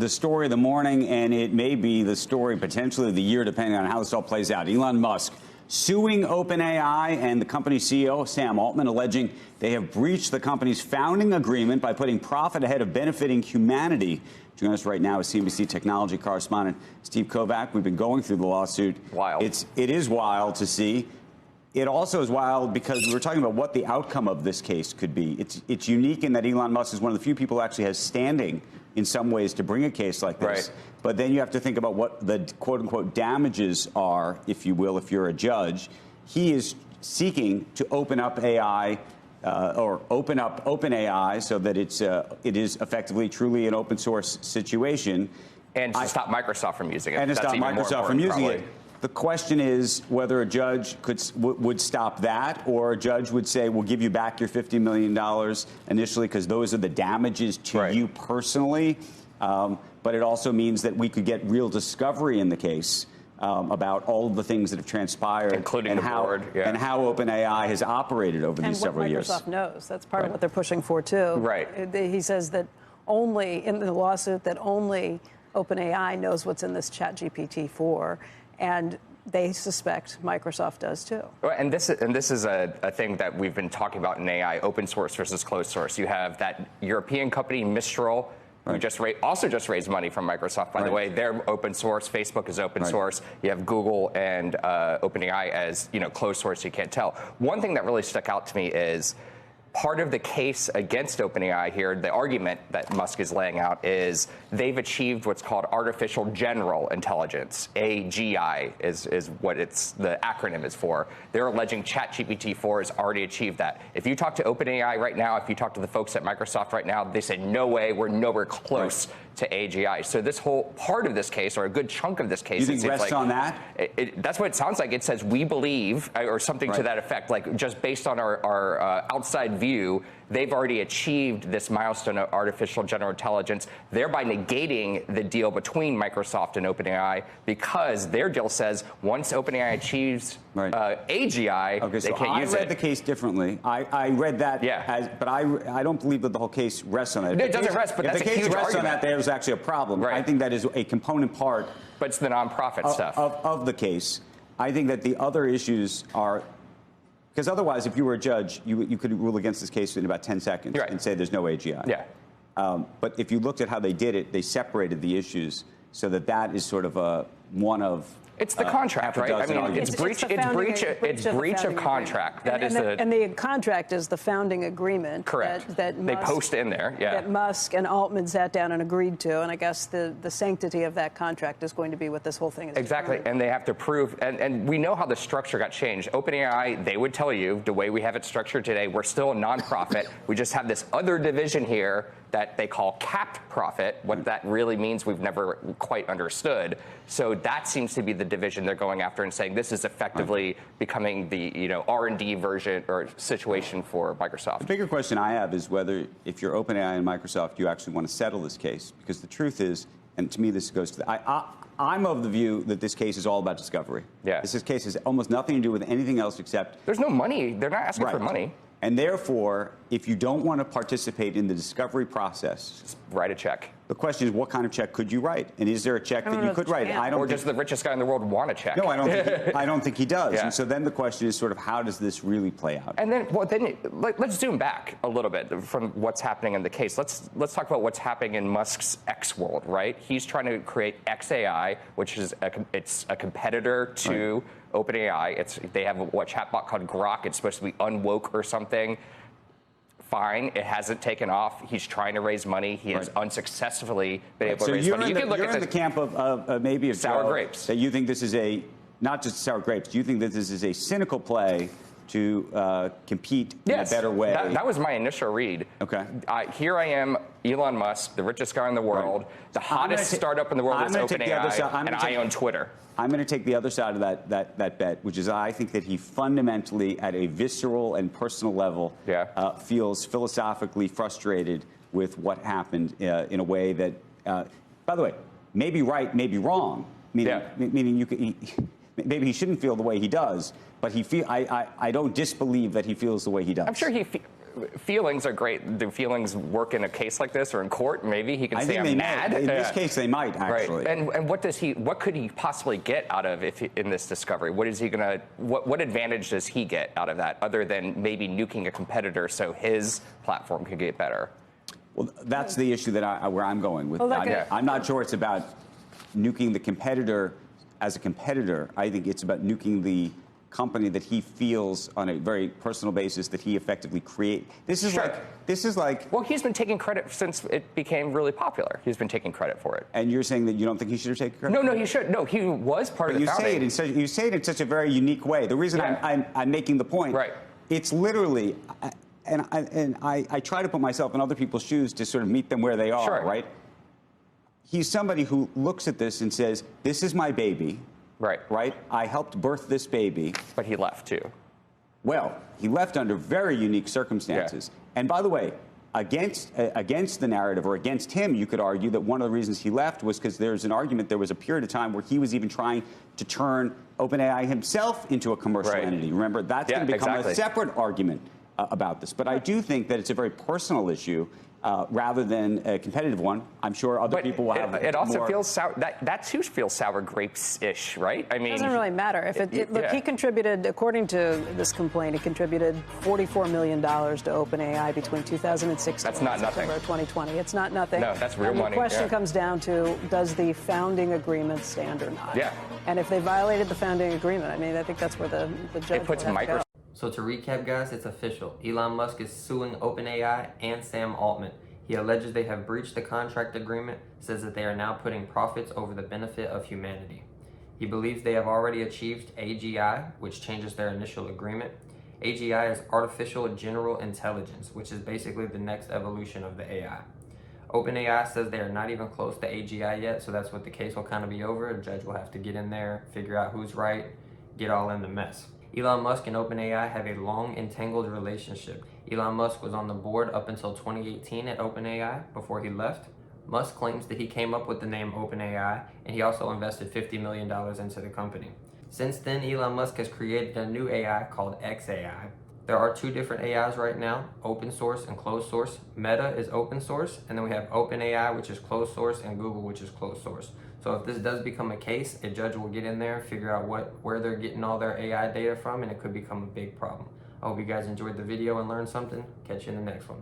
the story of the morning, and it may be the story potentially of the year, depending on how this all plays out. Elon Musk suing OpenAI and the company's CEO, Sam Altman, alleging they have breached the company's founding agreement by putting profit ahead of benefiting humanity. Joining us right now is CNBC technology correspondent Steve Kovach. We've been going through the lawsuit. Wild. It is wild to see. It also is wild because we were talking about what the outcome of this case could be. It's unique in that Elon Musk is one of the few people who actually has standing in some ways to bring a case like this. Right. But then you have to think about what the quote-unquote damages are, if you will, if you're a judge. He is seeking to open up AI or open up OpenAI so that it is effectively truly an open source situation. And to stop Microsoft from using it. And to stop Microsoft from using it. The question is whether a judge would stop that, or a judge would say, we'll give you back your $50 million initially because those are the damages to you personally. But it also means that we could get real discovery in the case about all of the things that have transpired, including and the board, and how OpenAI has operated over these several years. And what Microsoft knows. That's part of what they're pushing for, too. Right. He says that only, in the lawsuit, that only OpenAI knows what's in this ChatGPT-4. And they suspect Microsoft does too. And this is a thing that we've been talking about in AI: open source versus closed source. You have that European company Mistral, who also just raised money from Microsoft. By the way, they're open source. Facebook is open source. You have Google and OpenAI as closed source. You can't tell. One thing that really stuck out to me is part of the case against OpenAI here, the argument that Musk is laying out, is they've achieved what's called artificial general intelligence. AGI is what the acronym is for. They're alleging ChatGPT-4 has already achieved that. If you talk to OpenAI right now, if you talk to the folks at Microsoft right now, they say, no way, we're nowhere close to AGI. So this whole part of this case, or a good chunk of this case, you think rests on that? That's what it sounds like. It says we believe, or something to that effect, like just based on our outside view, they've already achieved this milestone of artificial general intelligence, thereby negating the deal between Microsoft and OpenAI, because their deal says once OpenAI achieves AGI, they can't use it. I read the case differently. I read that, but I don't believe that the whole case rests on that. It doesn't rest, but that's a huge argument. If the case rests on that, there's actually a problem. I think that is a component part. But it's the nonprofit stuff of the case. I think that the other issues are, because otherwise, if you were a judge, you could rule against this case in about 10 seconds and say there's no AGI. Yeah. But if you looked at how they did it, they separated the issues so that is sort of one of. It's the contract, right? I mean, it's breach of contract. And the contract is the founding agreement. Correct. That Musk, they post in there, that Musk and Altman sat down and agreed to, and I guess the sanctity of that contract is going to be what this whole thing is. Exactly, and they have to prove, and we know how the structure got changed. OpenAI, they would tell you, the way we have it structured today, we're still a nonprofit. We just have this other division here that they call capped profit. What that really means, we've never quite understood. So that seems to be the division they're going after and saying this is effectively becoming the R&D version or situation for Microsoft. The bigger question I have is whether, if you're OpenAI and Microsoft, you actually want to settle this case, because the truth is, and to me this goes to I'm of the view that this case is all about discovery. Yeah. This case has almost nothing to do with anything else except there's no money. They're not asking for money. And therefore, if you don't want to participate in the discovery process, just write a check. The question is, what kind of check could you write? And is there a check that you could write? Or does the richest guy in the world want a check? No, I don't think he does. And so then the question is sort of, how does this really play out? And then, let's zoom back a little bit from what's happening in the case. Let's talk about what's happening in Musk's X world, right? He's trying to create XAI, which is a competitor to OpenAI. They have a chatbot called Grok. It's supposed to be unwoke or something. Fine, it hasn't taken off. He's trying to raise money. He has unsuccessfully been able to raise money. You you're in the camp of maybe sour grapes. That you think this is not just sour grapes. Do you think that this is a cynical play to compete in a better way? That was my initial read. Okay. Here I am, Elon Musk, the richest guy in the world, the hottest startup in the world is OpenAI, and I own Twitter. I'm going to take the other side of that bet, which is I think that he fundamentally, at a visceral and personal level, feels philosophically frustrated with what happened in a way that, by the way, may be right, may be wrong. Meaning maybe he shouldn't feel the way he does, but I don't disbelieve that he feels the way he does. I'm sure feelings are great. Do feelings work in a case like this or in court? Maybe he can say I'm mad. In this case, they might actually. Right. And what could he possibly get out of in this discovery? What is he gonna? What advantage does he get out of that, other than maybe nuking a competitor so his platform could get better? Well, that's the issue that where I'm going with. I'm not sure it's about nuking the competitor as a competitor. I think it's about nuking the company that he feels on a very personal basis that he effectively create. This is like. Well, he's been taking credit since it became really popular. He's been taking credit for it. And you're saying that you don't think he should have taken credit? No, he should. No, he was part of the founding. You say it in such a very unique way. The reason I'm making the point. Right. It's literally. And I try to put myself in other people's shoes to sort of meet them where they are, right? He's somebody who looks at this and says, this is my baby. Right? I helped birth this baby. But he left, too. Well, he left under very unique circumstances. Yeah. And by the way, against the narrative, or against him, you could argue that one of the reasons he left was because there's an argument, there was a period of time where he was even trying to turn OpenAI himself into a commercial entity. Remember, that's going to become a separate argument about this. But I do think that it's a very personal issue rather than a competitive one. I'm sure other people will have it also feels sour. That too feels sour grapes-ish, right? I mean, it doesn't really matter. Look, he contributed, according to this complaint, he contributed $44 million to OpenAI between 2016 and September 2020. It's not nothing. No, that's real money. The question comes down to, does the founding agreement stand or not? Yeah. And if they violated the founding agreement, I mean, I think that's where the judge it puts will have to go. So to recap, guys, it's official. Elon Musk is suing OpenAI and Sam Altman. He alleges they have breached the contract agreement, says that they are now putting profits over the benefit of humanity. He believes they have already achieved AGI, which changes their initial agreement. AGI is Artificial General Intelligence, which is basically the next evolution of the AI. OpenAI says they are not even close to AGI yet, so that's what the case will kind of be over. A judge will have to get in there, figure out who's right, get all in the mess. Elon Musk and OpenAI have a long, entangled relationship. Elon Musk was on the board up until 2018 at OpenAI before he left. Musk claims that he came up with the name OpenAI, and he also invested $50 million into the company. Since then, Elon Musk has created a new AI called XAI. There are two different AIs right now, open source and closed source. Meta is open source, and then we have OpenAI, which is closed source, and Google, which is closed source. So if this does become a case, a judge will get in there, figure out where they're getting all their AI data from, and it could become a big problem. I hope you guys enjoyed the video and learned something. Catch you in the next one.